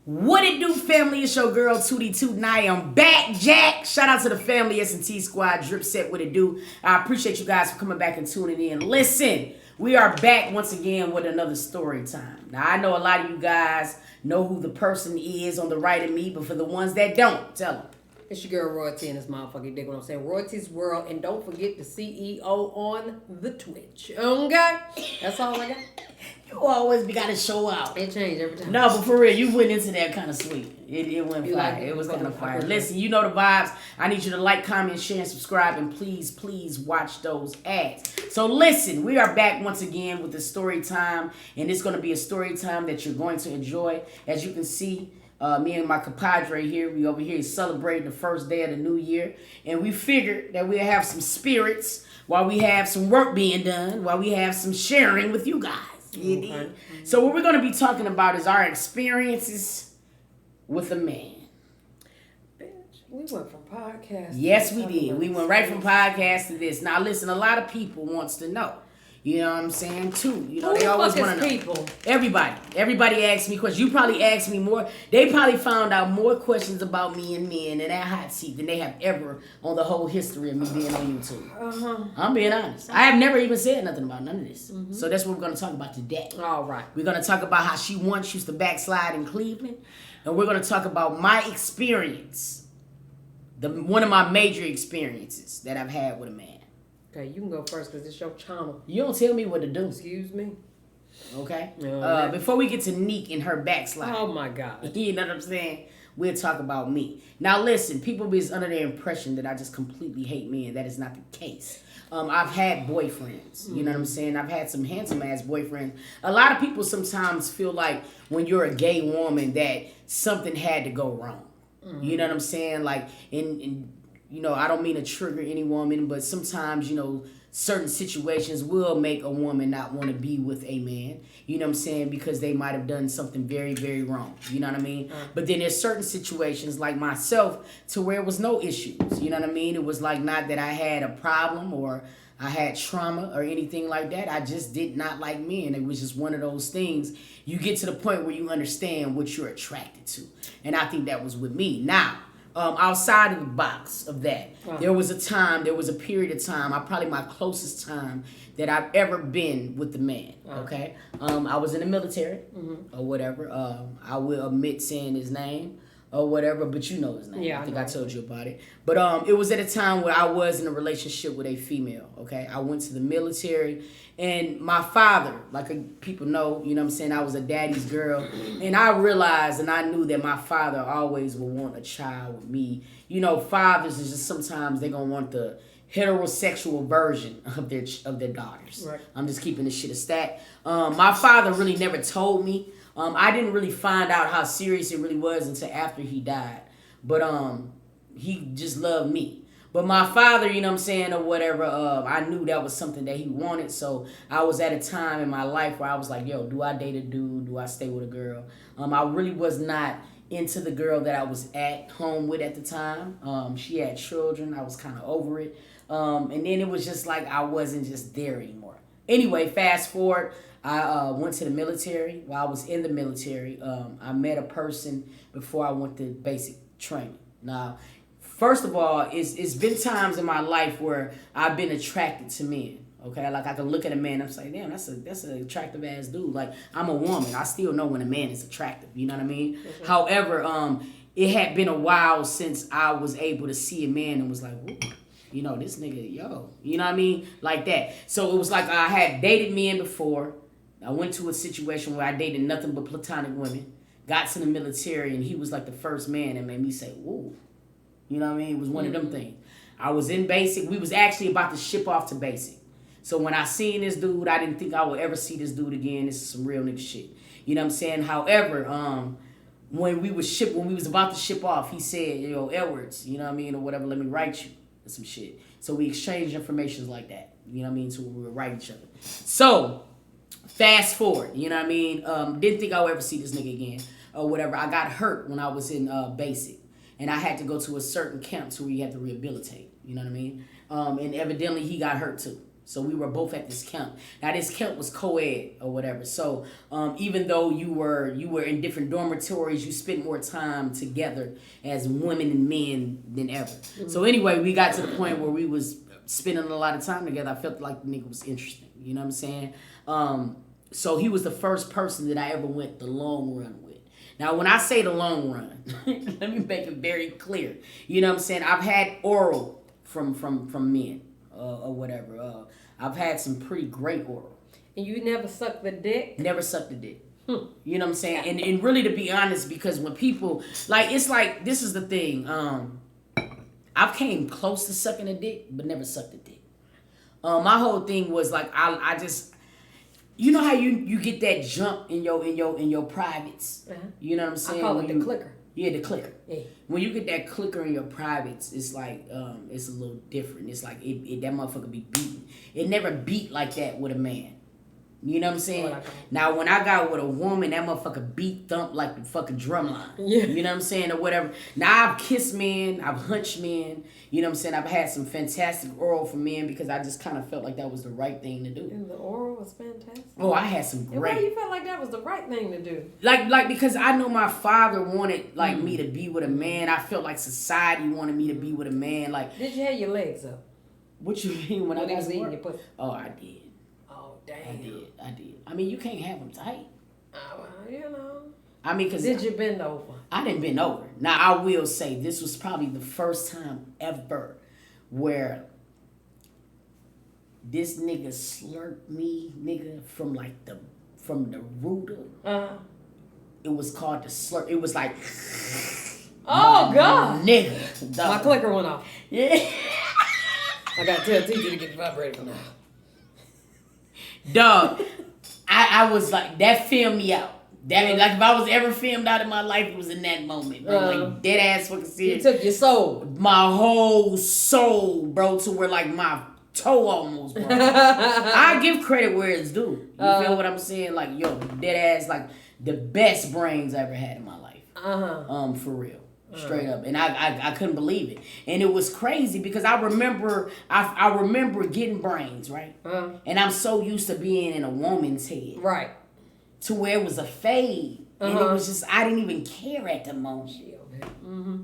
What it do, family? It's your girl Tootie Toot, and I am back, Jack. Shout out to the family, S&T Squad, Drip Set. What it do? I appreciate you guys for coming back and tuning in. Listen, we are back once again with another story time. Now, I know a lot of you guys know who the person is on the right of me, but for the ones that don't, tell them. It's your girl Royalty in this motherfucker. Dig what I'm saying? Royalty's World, and don't forget the CEO on the Twitch. Okay, that's all I got. You always gotta show out. It changed every time. No, but for real, you went into that kind of sweet. It went You fire. like it? It was kind of fire. Okay. Listen, you know the vibes. I need you to like, comment, share, and subscribe, and please watch those ads. So listen, we are back once again with the story time, and it's going to be a story time that you're going to enjoy. As you can see, me and my compadre here, we over here celebrating the first day of the new year, and we figured that we'll have some spirits while we have some work being done, while we have some sharing with you guys. Okay. So what we're going to be talking about is our experiences with a man. Bitch, we went from podcast. Yes, we did. We went right from podcast to this. Now, listen, a lot of people wants to know. You know what I'm saying, too. You know, Who they the always fuck want to is know. people? Everybody asks me questions. You probably asked me more. They probably found out more questions about me and men in that hot seat than they have ever on the whole history of me being on YouTube. I'm being honest. I have never even said nothing about none of this. So that's what we're going to talk about today. All right. We're going to talk about how she once used to backslide in Cleveland. And we're going to talk about my experience. One of my major experiences that I've had with a man. Okay, you can go first because it's your channel. You don't tell me what to do. Excuse me. Okay? No, before we get to Neek and her backslide. Oh my God. You know what I'm saying? We'll talk about me. Now listen, people be under the impression that I just completely hate men. That is not the case. I've had boyfriends. You know what I'm saying? I've had some handsome ass boyfriends. A lot of people sometimes feel like when you're a gay woman that something had to go wrong. You know what I'm saying? Like in you know, I don't mean to trigger any woman, but sometimes, you know, certain situations will make a woman not want to be with a man. You know what I'm saying? Because they might have done something very, very wrong. You know what I mean? But then there's certain situations like myself to where it was no issues. You know what I mean? It was like not that I had a problem or I had trauma or anything like that. I just did not like men. It was just one of those things. You get to the point where you understand what you're attracted to. And I think that was with me. Now, outside of the box of that, there was a period of time, probably my closest time that I've ever been with the man, okay? I was in the military or whatever. I will omit saying his name or whatever, but you know his name. Yeah, I think I told you about it. But it was at a time where I was in a relationship with a female, okay? I went to the military, and my father, like people know, you know what I'm saying, I was a daddy's girl, and I realized and I knew that my father always would want a child with me. You know, fathers is just sometimes they're going to want the heterosexual version of their daughters. Right. I'm just keeping this shit a stat. My father really never told me. I didn't really find out how serious it really was until after he died. But he just loved me. But my father, you know what I'm saying, or whatever, I knew that was something that he wanted. So I was at a time in my life where I was like, yo, do I date a dude? Do I stay with a girl? I really was not into the girl that I was at home with at the time. She had children. I was kind of over it. And then it was just like I wasn't just there anymore. Anyway, fast forward. I went to the military. While I was in the military, I met a person before I went to basic training. Now, first of all, it's been times in my life where I've been attracted to men. Okay, like I can look at a man and I'm like, damn, that's an attractive ass dude. Like I'm a woman, I still know when a man is attractive. You know what I mean? Mm-hmm. However, it had been a while since I was able to see a man and was like, ooh, you know, this nigga, yo, you know what I mean? Like that. So it was like I had dated men before. I went to a situation where I dated nothing but platonic women. Got to the military, and he was like the first man that made me say, whoa. You know what I mean? It was one of them things. I was in basic. We was actually about to ship off to basic. So when I seen this dude, I didn't think I would ever see this dude again. This is some real nigga shit. You know what I'm saying? However, when we was about to ship off, he said, yo, Edwards, you know what I mean, or whatever, let me write you or some shit. So we exchanged information like that. You know what I mean? So we would write each other. So fast forward, you know what I mean? Didn't think I would ever see this nigga again or whatever. I got hurt when I was in basic. And I had to go to a certain camp to where you had to rehabilitate. You know what I mean? And evidently he got hurt too. So we were both at this camp. Now this camp was co-ed or whatever. So even though you were in different dormitories, you spent more time together as women and men than ever. So anyway, we got to the point where we was spending a lot of time together. I felt like the nigga was interesting. You know what I'm saying? So he was the first person that I ever went the long run with. Now, when I say the long run, let me make it very clear. You know what I'm saying? I've had oral from men or whatever. I've had some pretty great oral. And you never sucked the dick? Never sucked the dick. You know what I'm saying? And really, to be honest, because when people, like, it's like, this is the thing. I've came close to sucking a dick, but never sucked a dick. My whole thing was like, I just, you know how you get that jump in your privates. You know what I'm saying? I call it the clicker. Yeah, the clicker. Yeah. When you get that clicker in your privates, it's like it's a little different. It's like that motherfucker be beaten. It never beat like that with a man. You know what I'm saying? Now, when I got with a woman, that motherfucker beat thump like the fucking drum line. Yeah. You know what I'm saying? Or whatever. Now, I've kissed men. I've hunched men. You know what I'm saying? I've had some fantastic oral from men because I just kind of felt like that was the right thing to do. And the oral was fantastic? Oh, I had some great. And why you felt like that was the right thing to do? Like because I know my father wanted like me to be with a man. I felt like society wanted me to be with a man. Like, did you have your legs up? What you mean when I was got eating work? your pussy? Oh, I did. Damn. I did. I mean, you can't have them tight. Well, you know. I mean, because... Did you bend over? I didn't bend over. Now, I will say, this was probably the first time ever where this nigga slurped me, nigga, from the root of... It was called the slurp. It was like... Oh, God. Nigga. My clicker went off. Yeah. I got to tell TJ to get vibrated from now. Dog, I was like, that filmed me out. That mean, like if I was ever filmed out in my life, it was in that moment, bro. Like dead ass fucking serious. You took your soul. My whole soul, bro, to where like my toe almost, bro. I give credit where it's due. You feel what I'm saying? Like, yo, dead ass, like the best brains I ever had in my life. For real. Straight up. And I couldn't believe it. And it was crazy because I remember getting brains, right? And I'm so used to being in a woman's head. Right. To where it was a fade. And it was just, I didn't even care at the moment. You know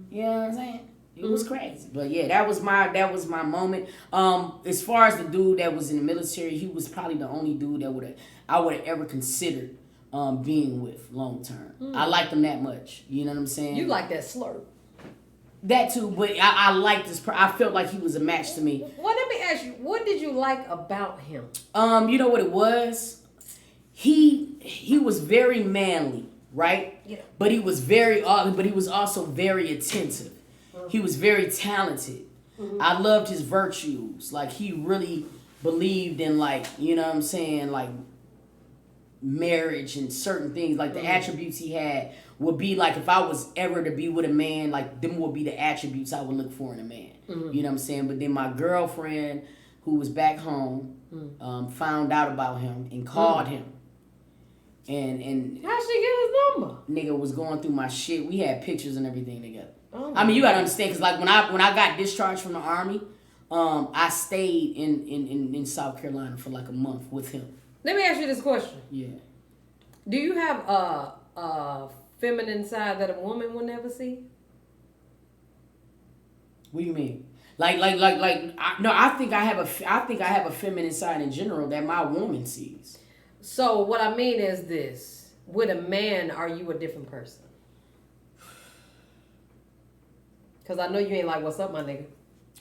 what I'm saying? It was crazy. But yeah, that was my moment. As far as the dude that was in the military, he was probably the only dude that I would have ever considered being with long term. I liked him that much. You know what I'm saying? You like that slurp. That too, but I liked this. I felt like he was a match to me. Well, let me ask you, what did you like about him? You know what it was? He was very manly, right? Yeah. But he was also very attentive. He was very talented. I loved his virtues. Like he really believed in like, you know what I'm saying, like marriage and certain things, like the attributes he had would be like if I was ever to be with a man, like them would be the attributes I would look for in a man. You know what I'm saying? But then my girlfriend who was back home found out about him and called him. And how'd she get his number? Nigga was going through my shit. We had pictures and everything together. Oh, I mean, you gotta understand, cause like when I got discharged from the army, I stayed in South Carolina for like a month with him. Let me ask you this question. Yeah. Do you have a feminine side that a woman will never see? What do you mean? I think I have a feminine side in general that my woman sees. So what I mean is this: with a man, are you a different person? Because I know you ain't like, "What's up, my nigga?"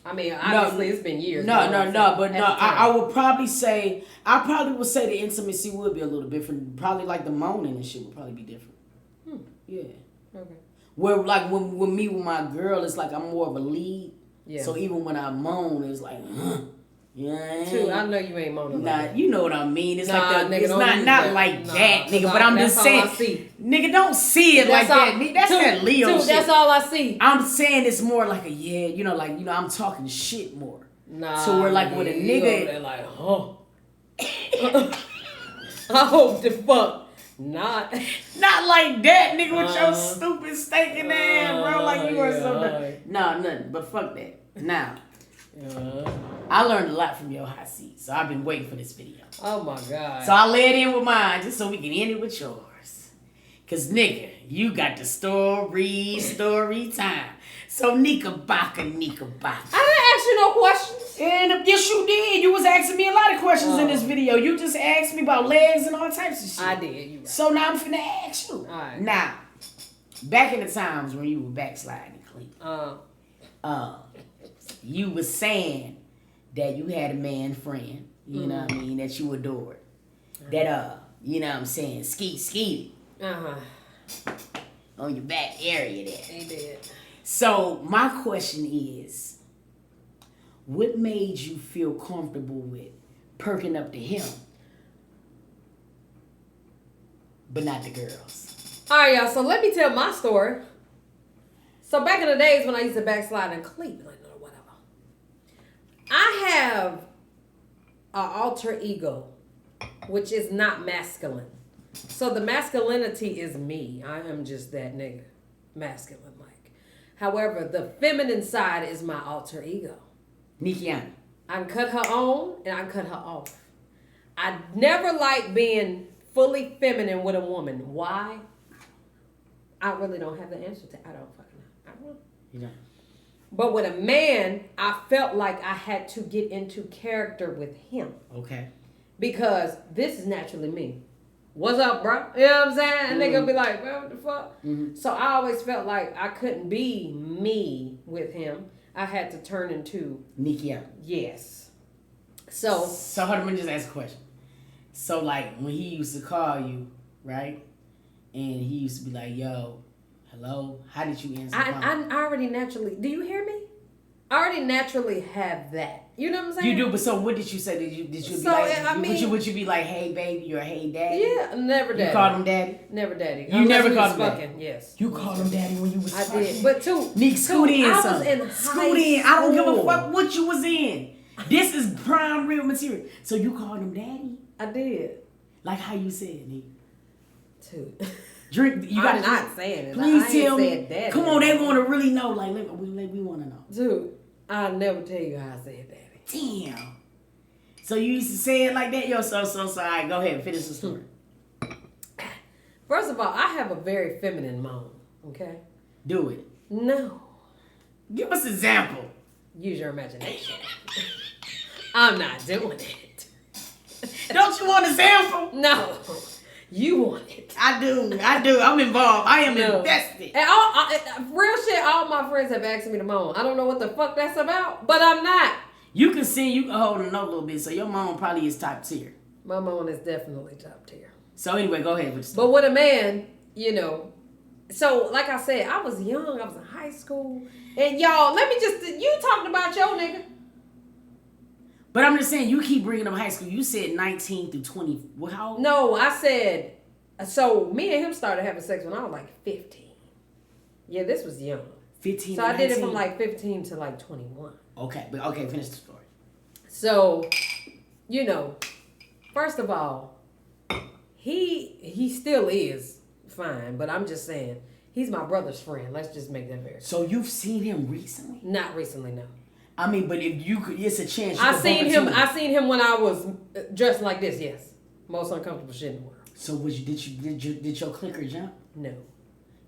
I mean, obviously it's been years. I would probably say, the intimacy would be a little different. Probably like the moaning and shit would probably be different. Yeah. Okay. Where like when me with my girl, it's like I'm more of a lead. Yeah. So even when I moan, it's like, yeah. Too, I know you ain't moaning. Nah, you know what I mean. It's like nigga, it's not like that, nigga. But I'm just saying, I see. Nigga, don't see it like that. Nigga, that's that Leo shit. That's all I see. I'm saying it's more like a I'm talking shit more. Nah. So we're like with a nigga. They're like, I hope the fuck not. Not like that, nigga, with your stupid stinking ass, bro. Like you are so. Nah, nothing. But fuck that. Now, I learned a lot from your hot seat, so I've been waiting for this video. Oh my God. So I lay it in with mine just so we can end it with yours. Cause nigga, you got the story time. So Nika Baka. I didn't ask you no questions. And yes, you did. You was asking me a lot of questions in this video. You just asked me about legs and all types of shit. I did. You right. So now I'm finna ask you. All right. Now, back in the times when you were backsliding and clean, you was saying that you had a man friend, you know what I mean, that you adored. That you know what I'm saying, skeet on your back area there. He did. So my question is, what made you feel comfortable with perking up to him, but not the girls? All right, y'all. So let me tell my story. So back in the days when I used to backslide in Cleveland or whatever, I have an alter ego, which is not masculine. So the masculinity is me. I am just that nigga, masculine like. However, the feminine side is my alter ego. Nikiana. I can cut her on and I can cut her off. I never like being fully feminine with a woman. Why? I really don't have the answer to. I don't fucking know. I don't know. You know. But with a man, I felt like I had to get into character with him. Okay. Because this is naturally me. What's up, bro? You know what I'm saying? And they gonna be like, well, what the fuck? So I always felt like I couldn't be me with him. I had to turn into Nikiana. Yes. So hold on, let me just ask a question. So like when he used to call you, right? And he used to be like, yo, hello, how did you answer the phone? I already naturally, do you hear me? I already naturally have that. You know what I'm saying? You do, but so what did you say? Did you be So, like, I mean- would you be like, hey baby, or hey daddy? Yeah, never daddy. You called him daddy? Never daddy. You never Unless called we him was daddy? fucking, yes. You called him daddy when you was I fucking. did. But too. Nick, scoot in, I son. was in Scoot in. I don't give a school. fuck what you was in. This is prime real material. So you called him daddy? I did. Like how you said, Nick. Too. Drink. You I'm got not saying it. Please I tell ain't me. said daddy. Come on, they want to really know. Like, we want to know. Dude, I'll never tell you how I said daddy. Damn. So you used to say it like that? Yo, so sorry. Go ahead, finish the story. First of all, I have a very feminine moan, okay? Do it. No. Give us an example. Use your imagination. I'm not doing it. Don't you want an example? No. You want it. I do. I'm involved. I am invested. And real shit, all my friends have asked me to moan. I don't know what the fuck that's about, but I'm not. You can sing, you can hold a note a little bit, so your mom probably is top tier. My moan is definitely top tier. So anyway, go ahead with the story. But with a man, you know, so like I said, I was young, I was in high school. And y'all, let me just, you talking about your nigga. But I'm just saying, you keep bringing up high school. You said 19 through 20. Well, how old? No, I said, so me and him started having sex when I was like 15. Yeah, this was young. 15 So to I did it 19? from like 15 to like 21. Okay, finish the story. So, you know, first of all, he still is fine, but I'm just saying, he's my brother's friend. Let's just make that very clear. So you've seen him recently? Not recently, no. I mean, but if you could, it's a chance. I seen him when I was dressed like this. Yes, most uncomfortable shit in the world. So did your clicker jump? No.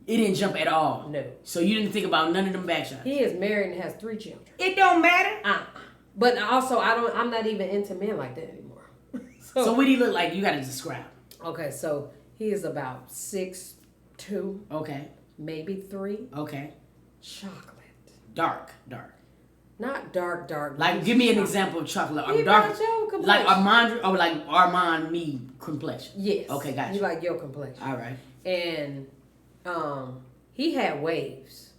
It didn't jump at all. No. So you didn't think about none of them back shots. He is married and has 3 children. It don't matter. But also, I'm not even into men like that anymore. So what do he look like? You got to describe. Okay, so he is about 6'2". Okay. Maybe 3. Okay. Chocolate. Dark. Not dark. Like, give me an example of chocolate. He Dark. about your complexion. Like Armand, or like Armand me complexion. Yes. Okay, gotcha. You like your complexion. All right. And he had waves.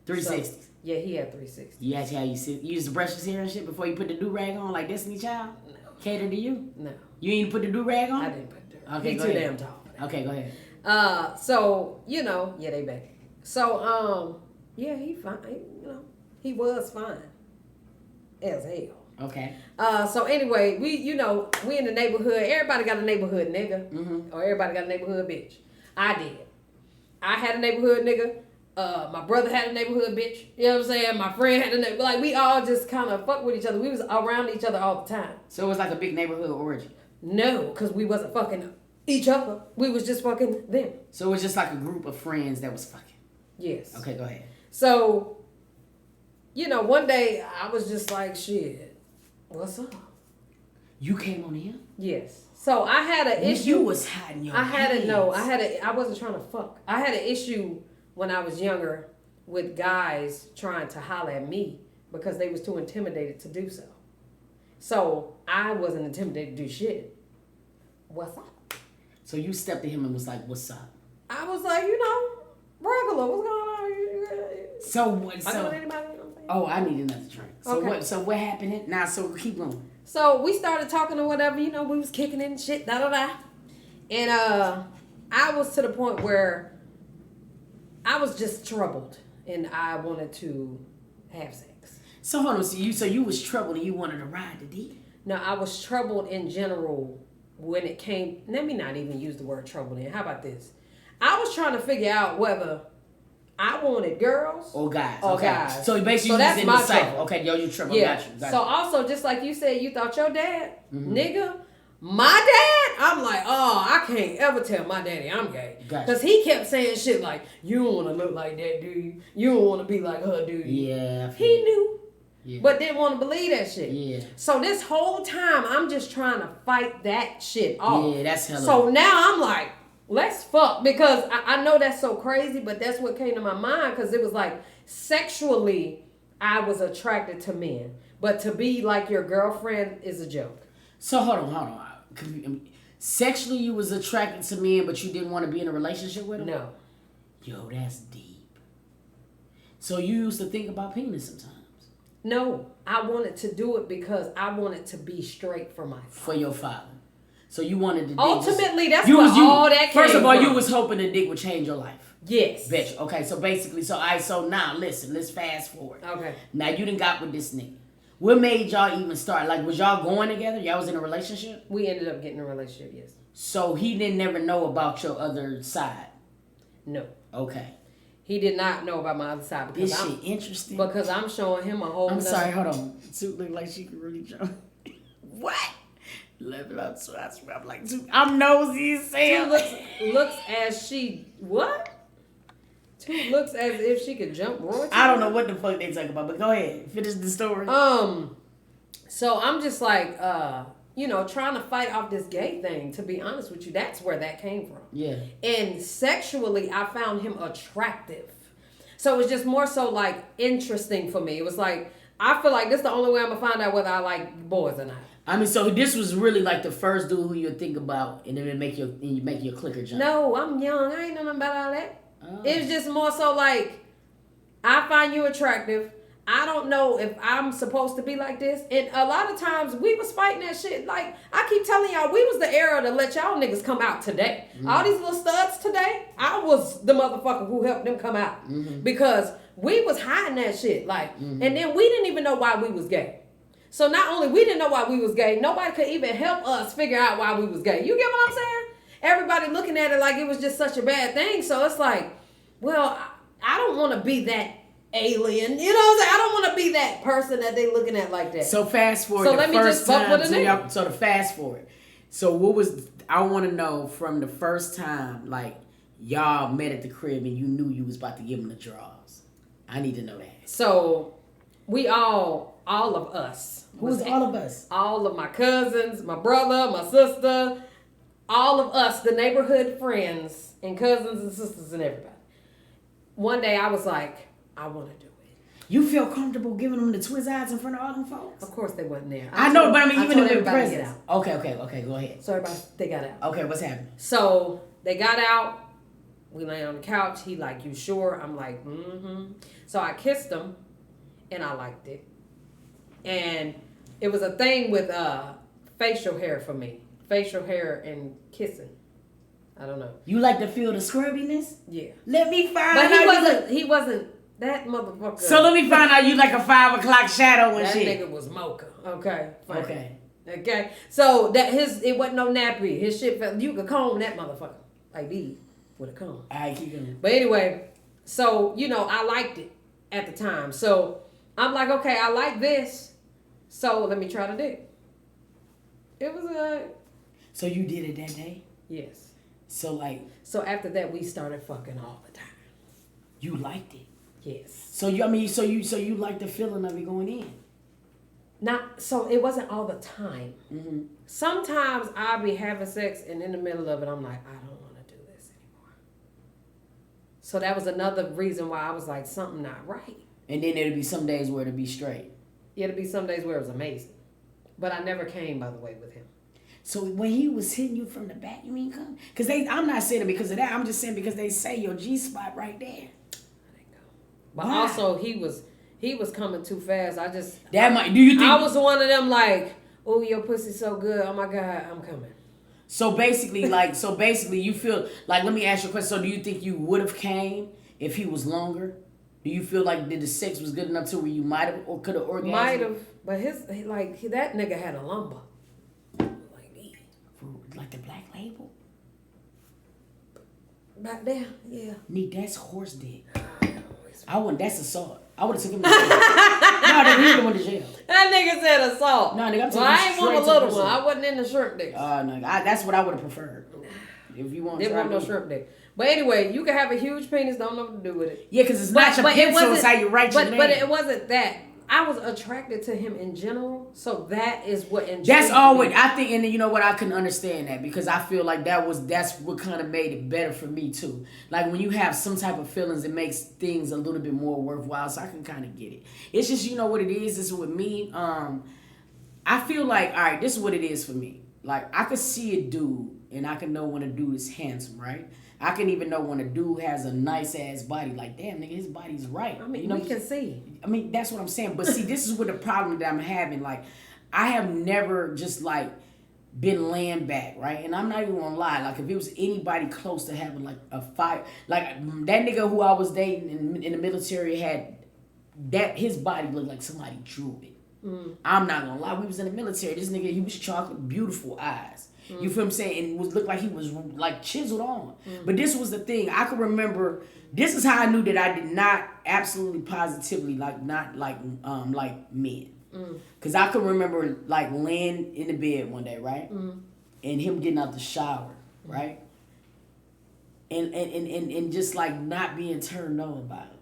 360s. So, yeah, he had 360. You ask how you sit. You used to brush his hair and shit before you put the do-rag on like Destiny Child? No. Cater to you? No. You ain't put the do-rag on? I didn't put the Okay, He's go too ahead. damn tall for that. Okay, go ahead. So, you know, yeah, they back. So, yeah, he fine. You know, he was fine. As hell. Okay. So anyway, we in the neighborhood. Everybody got a neighborhood nigga. Mm-hmm. Or everybody got a neighborhood bitch. I did. I had a neighborhood nigga. My brother had a neighborhood bitch. You know what I'm saying? My friend had a neighborhood. Like, we all just kind of fuck with each other. We was around each other all the time. So it was like a big neighborhood orgy? No, because we wasn't fucking each other. We was just fucking them. So it was just like a group of friends that was fucking? Yes. Okay, go ahead. So, you know, one day I was just like, shit, what's up? You came on him? Yes. So I had an issue. You was hiding your hands. I wasn't trying to fuck. I had an issue when I was younger with guys trying to holler at me because they was too intimidated to do so. So I wasn't intimidated to do shit. What's up? So you stepped to him and was like, what's up? I was like, you know, regular, what's going on? So what? I know anybody, you know what I'm saying? Oh, I need another drink. So Okay. what happened? Now, so keep going. So we started talking or whatever, you know, we was kicking it and shit, da-da-da. And I was to the point where I was just troubled and I wanted to have sex. So hold on, so you was troubled and you wanted to ride the D? No, I was troubled in general when it came, let me not even use the word troubled in. How about this? I was trying to figure out whether I wanted girls or guys. Or okay. guys. So basically So you that's was in my the cycle. trouble. Okay, yo, you trouble. Yeah. Got So you. also, just like you said, you thought your dad, nigga, my dad, I'm like, oh, I can't ever tell my daddy I'm gay. Gotcha. Because he kept saying shit like, you don't want to look like that, do you? You don't want to be like her, do you? Yeah. He knew, Yeah. but didn't want to believe that shit. Yeah. So this whole time, I'm just trying to fight that shit off. Yeah, that's hella. So now I'm like, let's fuck. Because I know that's so crazy, but that's what came to my mind. Because it was like, sexually, I was attracted to men. But to be like your girlfriend is a joke. So hold on. Sexually, you was attracted to men, but you didn't want to be in a relationship with them? No. Yo, that's deep. So you used to think about penis sometimes? No, I wanted to do it because I wanted to be straight for my father. For your father. So you wanted the dick. Ultimately, that's where all that came First of all, from. you was hoping the dick would change your life. Yes. Bitch. Okay, so basically, so now listen, let's fast forward. Okay. Now you done got with this nigga. What made y'all even start? Like, was y'all going together? Y'all was in a relationship? We ended up getting a relationship, yes. So he didn't never know about your other side? No. Okay. He did not know about my other side because This shit interesting. Because I'm showing him a whole I'm nother- sorry, hold on. Toot look like she can really jump. What? Level up, so I swear I'm like, Toot, I'm nosy as hell. looks as she what? Toot looks as if she could jump royalty. I don't know what the fuck they talking about, but go ahead. Finish the story. So I'm just like, you know, trying to fight off this gay thing, to be honest with you. That's where that came from. Yeah. And sexually, I found him attractive. So it was just more so like interesting for me. It was like, I feel like this is the only way I'm going to find out whether I like boys or not. I mean, so this was really like the first dude who you'd think about, and then it make your clicker jump. No, I'm young. I ain't know nothing about all that. Oh. It's just more so like, I find you attractive. I don't know if I'm supposed to be like this. And a lot of times we was fighting that shit. Like, I keep telling y'all, we was the era to let y'all niggas come out today. All these little studs today, I was the motherfucker who helped them come out. Because we was hiding that shit. Like, and then we didn't even know why we was gay. So not only we didn't know why we was gay, nobody could even help us figure out why we was gay. You get what I'm saying? Everybody looking at it like it was just such a bad thing. So it's like, well, I don't want to be that alien. You know what I'm saying? I don't want to be that person that they looking at like that. So fast forward. So the let me first just fuck time with a to nigga. y'all- So the fast forward. So what was, I want to know from the first time, like, y'all met at the crib and you knew you was about to give him the draws. I need to know that. So we all of us. Who's all of us? All of my cousins, my brother, my sister, all of us, the neighborhood friends and cousins and sisters and everybody. One day I was like, I want to do it. You feel comfortable giving them the twizz eyes in front of all them folks? Of course they wasn't there. I know, but I mean, even told if they're everybody to get present. out. Okay, go ahead. So everybody, they got out. Okay, what's happening? So they got out. We lay on the couch. He like, you sure? I'm like, mm-hmm. So I kissed him, and I liked it. And it was a thing with facial hair for me. Facial hair and kissing. I don't know. You like to feel the scrubbiness? Yeah. Let me find But out. he wasn't that motherfucker. So let me find out you like a 5 o'clock shadow and that shit. nigga was mocha. Okay. Fine. Okay. So that it wasn't no nappy. His shit felt, you could comb that motherfucker. Like these with a comb. Alright, keep going. But anyway, So, I liked it at the time. So I'm like, okay, I like this. So let me try the dick. It was good. So you did it that day? Yes. So after that we started fucking all the time. You liked it? Yes. So you liked the feeling of it going in? So it wasn't all the time. Mm-hmm. Sometimes I'll be having sex and in the middle of it I'm like, I don't want to do this anymore. So that was another reason why I was like, something not right. And then there'd be some days where it'd be straight. It'd be some days where it was amazing. But I never came, by the way, with him. So when he was hitting you from the back, you mean come? Because I'm not saying it because of that. I'm just saying because they say your G-spot right there. I didn't go. But Why? also he was coming too fast. Do you think? I was one of them like, oh, your pussy's so good. Oh my God, I'm coming. So basically, you feel like, let me ask you a question. So do you think you would have came if he was longer? Do you feel like the sex was good enough to where you might have or could have orgasmed? Might have, but that nigga had a lumber. Like the Black Label? Back there, yeah. That's horse dick. That's assault. I would have took him to jail. No, they really went to jail. That nigga said assault. No, nigga, I'm taking I ain't want a straight to little prison. one. I wasn't in the shrimp dick. No, that's what I would have preferred. If you want to Didn't want no shrimp dick. But anyway, you can have a huge penis, don't know what to do with it. Yeah, because it's not your pencil, it's how you write your name. But it wasn't that. I was attracted to him in general, so that is what intrigued That's always, me. I think, and you know what, I can understand that because I feel like that's what kind of made it better for me too. Like when you have some type of feelings, it makes things a little bit more worthwhile, so I can kind of get it. It's just, you know what it is, this is with me, I feel like, all right, this is what it is for me. Like, I could see a dude, and I can know when a dude is handsome, right? I can even know when a dude has a nice ass body. Like, damn, nigga, his body's right. I mean, you know we can see. I mean, that's what I'm saying. But see, this is what the problem that I'm having. Like, I have never just like been laying back, right? And I'm not even gonna lie. Like, if it was anybody close to having like a fight, like that nigga who I was dating in the military had that, his body looked like somebody drew it. I'm not gonna lie. We was in the military. This nigga, he was chocolate, beautiful eyes. You feel what I'm saying? And it looked like he was like chiseled on. But this was the thing. I can remember, this is how I knew that I did not absolutely positively like men. Cause I could remember like laying in the bed one day, right? And him getting out the shower, right? And just like not being turned on by it.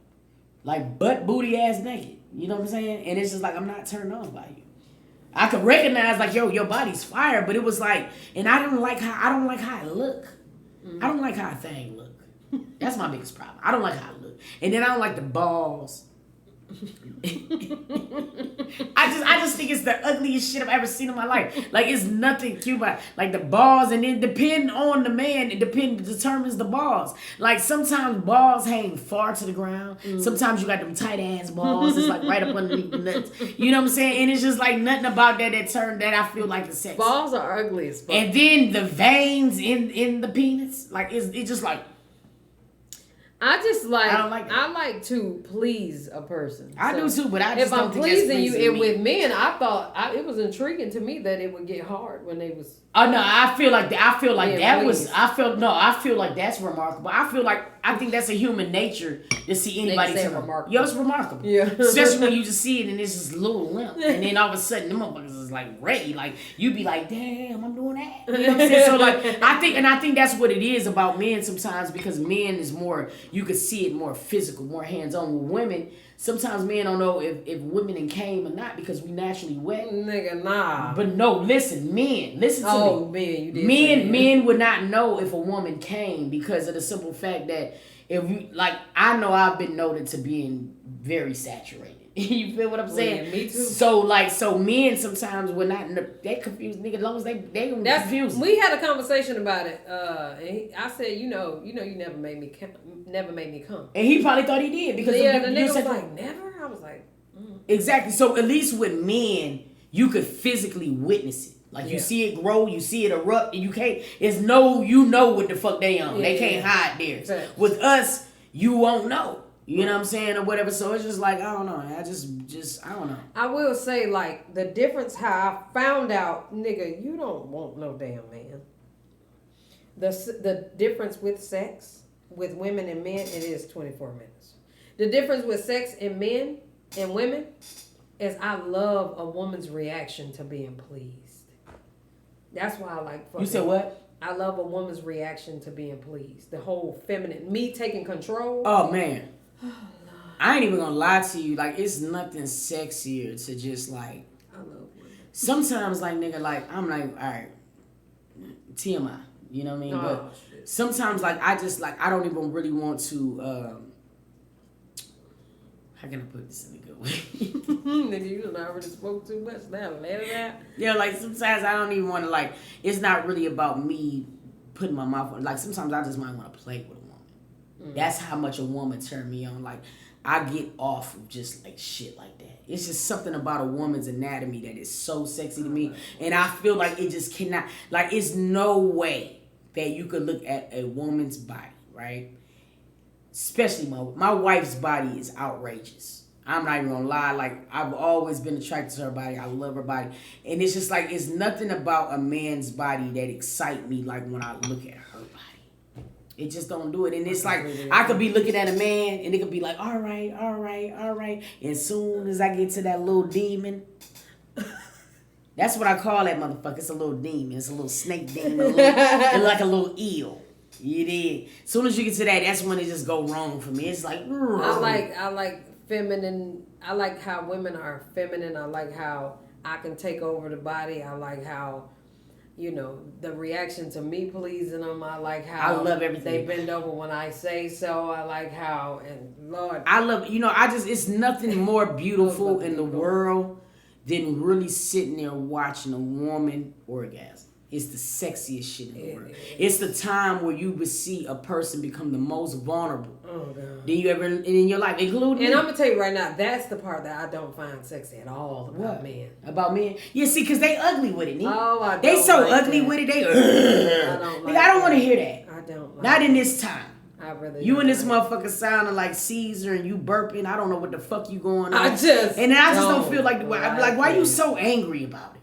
Like butt booty ass naked. You know what I'm saying? And it's just like I'm not turned on by you. I could recognize like, yo, your body's fire, but it was like, and I don't like how it look. I don't like how a thing look. That's my biggest problem. I don't like how it look. And then I don't like the balls. I just think it's the ugliest shit I've ever seen in my life. Like, it's nothing cute about like the balls, and then depending on the man, it determines the balls. Like sometimes balls hang far to the ground. Sometimes you got them tight ass balls. It's like right up underneath the nuts. You know what I'm saying? And it's just like nothing about that I feel like is sexy. Balls are ugly as fuck. And then the veins in the penis, like it's just like. I don't like that. I like to please a person. I do too, but I just if don't I'm think pleasing that's you, and with men, I thought it was intriguing to me that it would get hard when they was. Oh no, I feel like that's remarkable. I think that's a human nature to see anybody say remarkable. Yo, it's remarkable. Yeah. Especially when you just see it and it's just a little limp. And then all of a sudden, them motherfuckers is like ready. Like, you be like, damn, I'm doing that. You know what I'm saying? So like, I think that's what it is about men sometimes, because men is more, you could see it more physical, more hands-on. With women, sometimes men don't know if women came or not because we naturally wet. Nigga, nah. But no, listen to me. Men, you did. Men would not know if a woman came because of the simple fact that if you, like, I know I've been noted to being very saturated. You feel what I'm saying? Yeah, me too. So men sometimes would not, they confused nigga, as long as they gonna confuse. We had a conversation about it. And I said, you never made me come. And he probably thought he did because the nigga was like, never? I was like, Exactly. So at least with men, you could physically witness it. Like, you see it grow, you see it erupt, and you can't, you know what the fuck they on. They can't hide there. Exactly. With us, you won't know. You know what I'm saying? Or whatever. So it's just like, I don't know. I don't know. I will say, like, the difference how I found out, nigga, you don't want no damn man. The difference with sex with women and men, it is 24 minutes. The difference with sex in men and women is I love a woman's reaction to being pleased. That's why I like fucking. You said what? I love a woman's reaction to being pleased. The whole feminine, me taking control. Oh, man. I ain't even gonna lie to you. Like, it's nothing sexier to just, like... I love women. Sometimes, like, nigga, like, I'm like, all right, TMI. You know what I mean? But sometimes, like, I just, like, I don't even really want to... how can I put this in a good way? Nigga, you done already spoke too much. Now let it out. Yeah, like sometimes I don't even want to, like, it's not really about me putting my mouth on. Like sometimes I just might want to play with a woman. That's how much a woman turned me on. Like I get off of just like shit like that. It's just something about a woman's anatomy that is so sexy to me. And I feel like it just cannot, like it's no way that you could look at a woman's body, right? Especially my wife's body is outrageous. I'm not even gonna lie. Like I've always been attracted to her body. I love her body, and it's just like it's nothing about a man's body that excites me like when I look at her body. It just don't do it. And it's like I could be looking at a man, and it could be like, all right, all right, all right. And as soon as I get to that little demon, that's what I call that motherfucker. It's a little demon. It's a little snake demon. It's like a little eel. You did. As soon as you get to that, that's when it just go wrong for me. It's like I like feminine. I like how women are feminine. I like how I can take over the body. I like how, you know, the reaction to me pleasing them. I like how I love everything. They bend over when I say so. I like how, and Lord, I love, you know, it's nothing more beautiful in the world than really sitting there watching a woman orgasm. It's the sexiest shit in the world. It's the time where you would see a person become the most vulnerable. Oh, God. Than you ever in your life, including And I'm going to tell you right now, that's the part that I don't find sexy at all about men. About men? Yeah, see, because they ugly with it. Oh, I don't They so like ugly that. with it. They, I don't like I don't want to hear that. I don't like Not in this time. I really You and this motherfucker sounding like Caesar and you burping. I don't know what the fuck you going on. I just don't feel like why you so angry about it?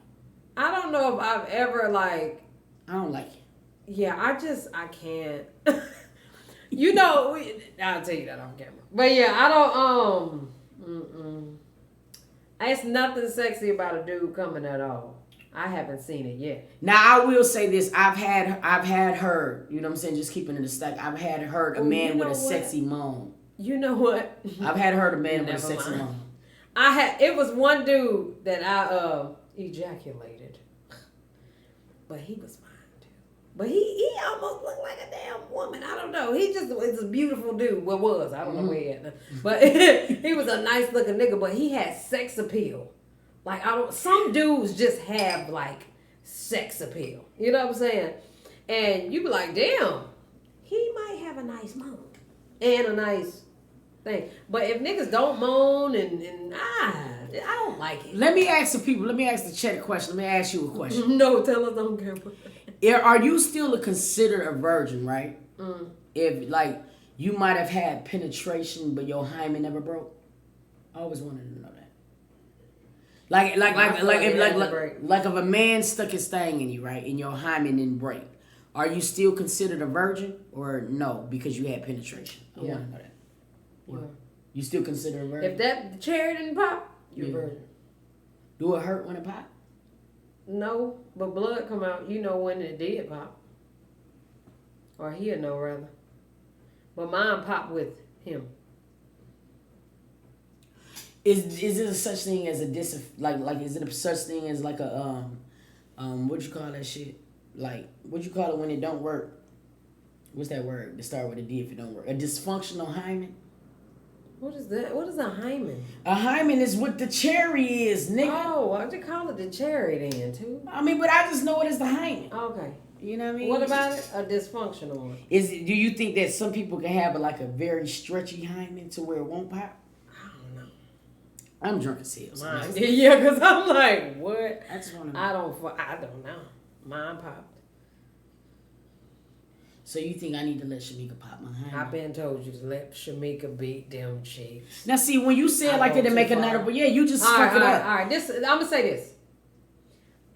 I don't know if I've ever like. I don't like it. Yeah, I can't. You know, I'll tell you that on camera. But yeah, I don't. It's nothing sexy about a dude coming at all. I haven't seen it yet. Now I will say this: I've had heard. You know what I'm saying? Just keeping it a stack. I've had heard a man with a sexy moan. You know what? I've had heard a man with a sexy moan. It was one dude that I ejaculated, but he was fine too. But he almost looked like a damn woman. I don't know. He just was a beautiful dude. Well, was I don't know where he at now. But he was a nice looking nigga. But he had sex appeal. Like some dudes just have like sex appeal. You know what I'm saying? And you be like, damn, he might have a nice moan and a nice thing. But if niggas don't moan and I don't like it. Let me ask the chat a question. Let me ask you a question. No, tell us on camera. Are you still considered a virgin, right? If like you might have had penetration but your hymen never broke? I always wanted to know that. Like if a man stuck his thing in you, right, and your hymen didn't break, are you still considered a virgin or no because you had penetration? I want to know that. Yeah. You still consider a virgin? If that cherry didn't pop, you're a virgin. Do it hurt when it pop? No, but blood come out. You know when it did pop, or he'll know rather. But mine popped with him. Is it a such thing as a is it a such thing as like a what you call that shit? Like what you call it when it don't work? What's that word? To start with a D if it don't work. A dysfunctional hymen? What is that? What is a hymen? A hymen is what the cherry is, nigga. Oh, why'd you call it the cherry then too? I mean, but I just know it as the hymen. Okay. You know what I mean? What about it? A dysfunctional one. Do you think that some people can have a very stretchy hymen to where it won't pop? I'm drunk as hell. Yeah, because I'm like, what? I just want to know. I don't know. Mine popped. So you think I need to let Shamika pop my hymen? I've been told you to let Shamika beat them cheeks. Now see, when you say it like that to make another, but yeah, you just fuck it up. All right, I'm going to say this.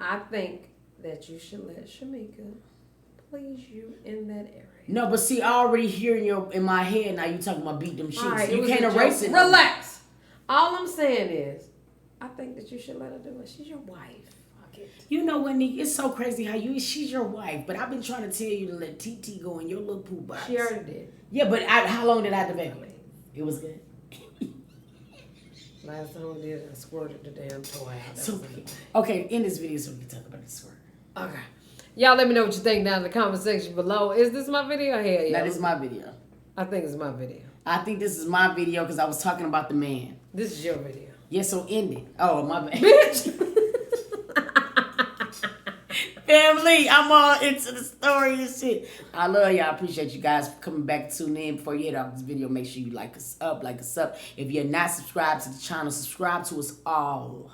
I think that you should let Shamika please you in that area. No, but see, I already hear in my head now. You talking about beat them shits. All right, You can't erase it. Relax. All I'm saying is, I think that you should let her do it. She's your wife. Fuck it. You know, Wendy, it's so crazy how she's your wife, but I've been trying to tell you to let TT go in your little poop box. She already did. Yeah, but how long did I develop it? It was good. Last time we did it, I squirted the damn toy out. So, okay, in this video, so we can talk about the squirt. Okay. Y'all let me know what you think down in the comment section below. Is this my video? Hell yeah. That is my video. I think it's my video. I think this is my video because I was talking about the man. This is your video. Yeah, so end it. Oh, my bad. Bitch! Family, I'm all into the story and shit. I love y'all. I appreciate you guys for coming back, tuning in. Before you hit off this video, make sure you like us up. If you're not subscribed to the channel, subscribe to us all.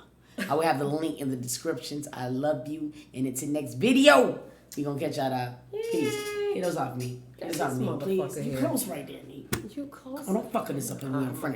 I will have the link in the descriptions. I love you. And until next video, we gonna catch y'all out. Peace. Get those off me. Get those off me, please. You close right there, Nate. You close. Oh, don't fucking this up in front of